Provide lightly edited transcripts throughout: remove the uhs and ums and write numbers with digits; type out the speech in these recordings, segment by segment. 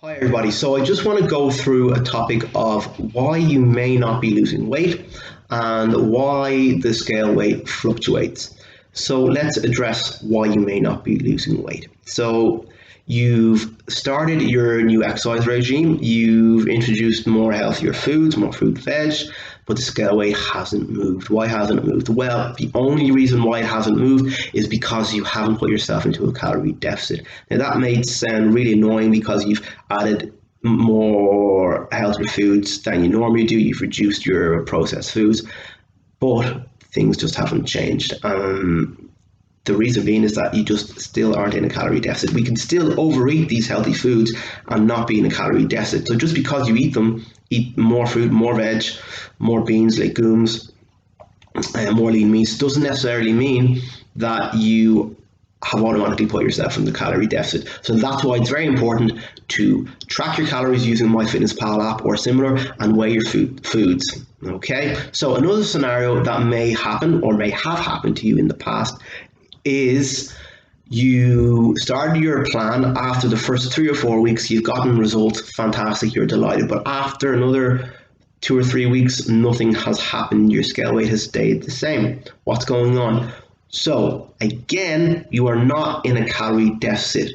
Hi, everybody. So, I just want to go through a topic of why you may not be losing weight and why the scale weight fluctuates. So, let's address why you may not be losing weight. So, you've started your new exercise regime, you've introduced more healthier foods, more fruit, veg, but the scale weight hasn't moved. Why hasn't it moved? Well, the only reason why it hasn't moved is because you haven't put yourself into a calorie deficit. Now, that may sound really annoying because you've added more healthier foods than you normally do, you've reduced your processed foods, but things just haven't changed. The reason being is that you just still aren't in a calorie deficit. We can still overeat these healthy foods and not be in a calorie deficit. So just because you eat them, eat more fruit, more veg, more beans, legumes, more lean meats, doesn't necessarily mean that you have automatically put yourself in the calorie deficit. So that's why it's very important to track your calories using MyFitnessPal app or similar and weigh your foods. Okay, so another scenario that may happen or may have happened to you in the past is you started your plan. After the first 3 or 4 weeks, you've gotten results, fantastic, you're delighted. But after another 2 or 3 weeks, nothing has happened. Your scale weight has stayed the same. What's going on? So again, you are not in a calorie deficit,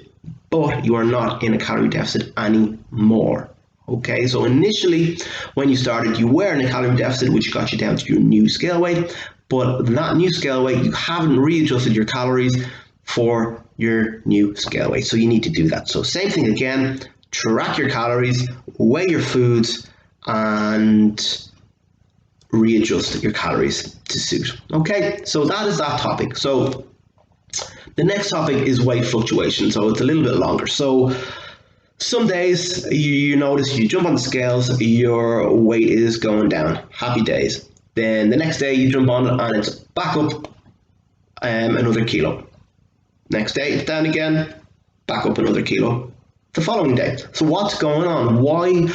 but you are not in a calorie deficit anymore. Okay, so initially when you started, you were in a calorie deficit, which got you down to your new scale weight. But that new scale weight, you haven't readjusted your calories for your new scale weight. So you need to do that. So same thing again, track your calories, weigh your foods, and readjust your calories to suit. Okay, so that is that topic. So the next topic is weight fluctuation. So it's a little bit longer. So some days you notice you jump on the scales, your weight is going down. Happy days. Then the next day you jump on it and it's back up another kilo. Next day it's down again, back up another kilo. The following day. So what's going on? Why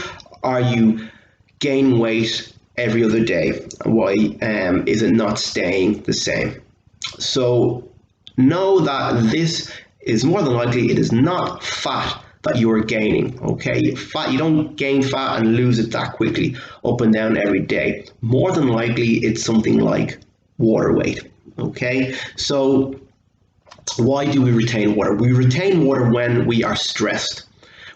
are you gaining weight every other day? Why is it not staying the same? So know that this is more than likely it is not fat that you are gaining. Okay, fat, you don't gain fat and lose it that quickly up and down every day. More than likely it's something like water weight. Okay, so why do we retain water? We retain water when we are stressed.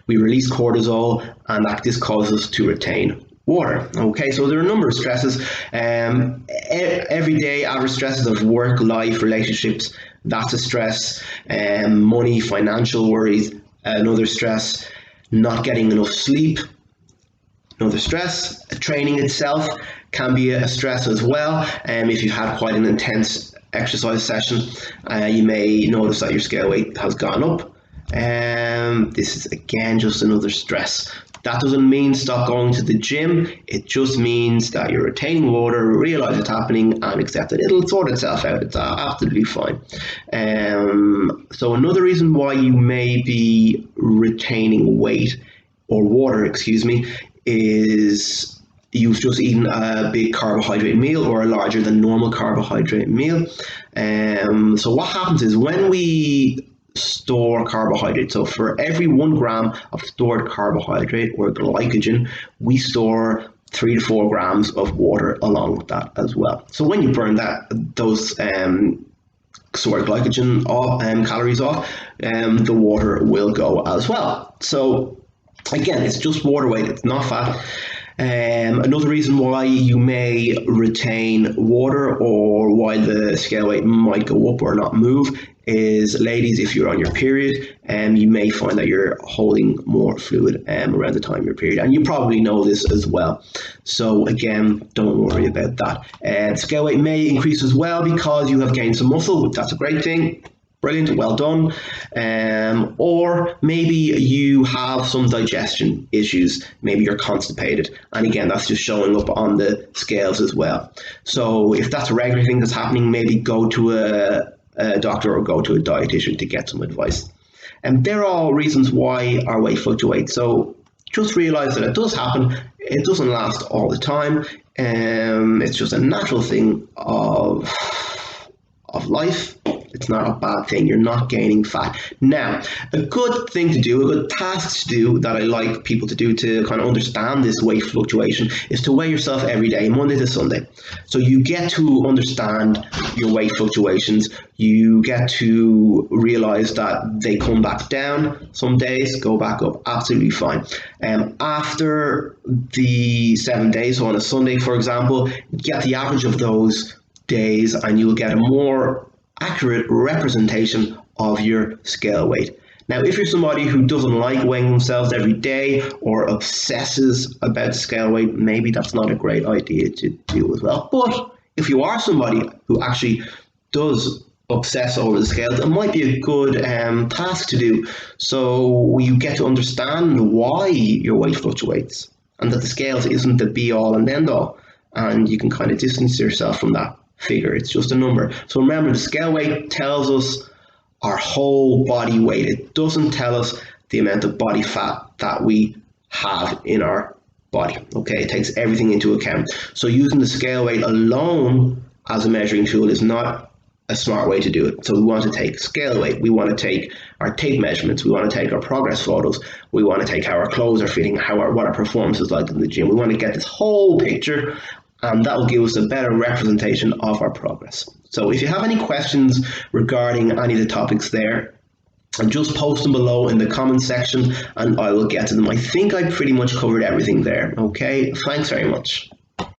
We release cortisol and this causes us to retain water. Okay, so there are a number of stresses. Everyday average stresses of work, life, relationships, that's a stress. Money, financial worries, another stress. Not getting enough sleep, another stress. Training itself can be a stress as well. If you've had quite an intense exercise session, you may notice that your scale weight has gone up. This is again just another stress. That doesn't mean stop going to the gym. It just means that you're retaining water, realize it's happening, and accept it. It'll sort itself out. It's absolutely fine. So another reason why you may be retaining weight or water, excuse me, is you've just eaten a big carbohydrate meal or a larger than normal carbohydrate meal. So what happens is when we store carbohydrate. So for every 1 gram of stored carbohydrate or glycogen, we store 3 to 4 grams of water along with that as well. So when you burn those stored glycogen calories off, the water will go as well. So again, it's just water weight, it's not fat. Another reason why you may retain water or why the scale weight might go up or not move is, ladies, if you're on your period, you may find that you're holding more fluid around the time of your period, and you probably know this as well. So again, don't worry about that. The scale weight may increase as well because you have gained some muscle. That's a great thing. Brilliant, well done. Or maybe you have some digestion issues, maybe you're constipated, and again, that's just showing up on the scales as well. So if that's a regular thing that's happening, maybe go to a doctor or go to a dietitian to get some advice. And they're all reasons why our weight fluctuates. So just realize that it does happen. It doesn't last all the time. It's just a natural thing of life. It's not a bad thing. You're not gaining fat. Now, a good thing to do, a good task to do that I like people to do to kind of understand this weight fluctuation is to weigh yourself every day, Monday to Sunday. So you get to understand your weight fluctuations. You get to realize that they come back down some days, go back up, absolutely fine. After the 7 days, so on a Sunday, for example, get the average of those days and you'll get a more accurate representation of your scale weight. Now, if you're somebody who doesn't like weighing themselves every day or obsesses about scale weight, maybe that's not a great idea to do as well. But if you are somebody who actually does obsess over the scales, it might be a good task to do, so you get to understand why your weight fluctuates and that the scales isn't the be all and end all, and you can kind of distance yourself from that figure. It's just a number. So remember, the scale weight tells us our whole body weight. It doesn't tell us the amount of body fat that we have in our body. Okay, it takes everything into account. So using the scale weight alone as a measuring tool is not a smart way to do it. So we want to take scale weight, we want to take our tape measurements, we want to take our progress photos, we want to take how our clothes are fitting, what our performance is like in the gym. We want to get this whole picture, and that will give us a better representation of our progress. So if you have any questions regarding any of the topics there, just post them below in the comment section and I will get to them. I think I pretty much covered everything there. Okay, thanks very much.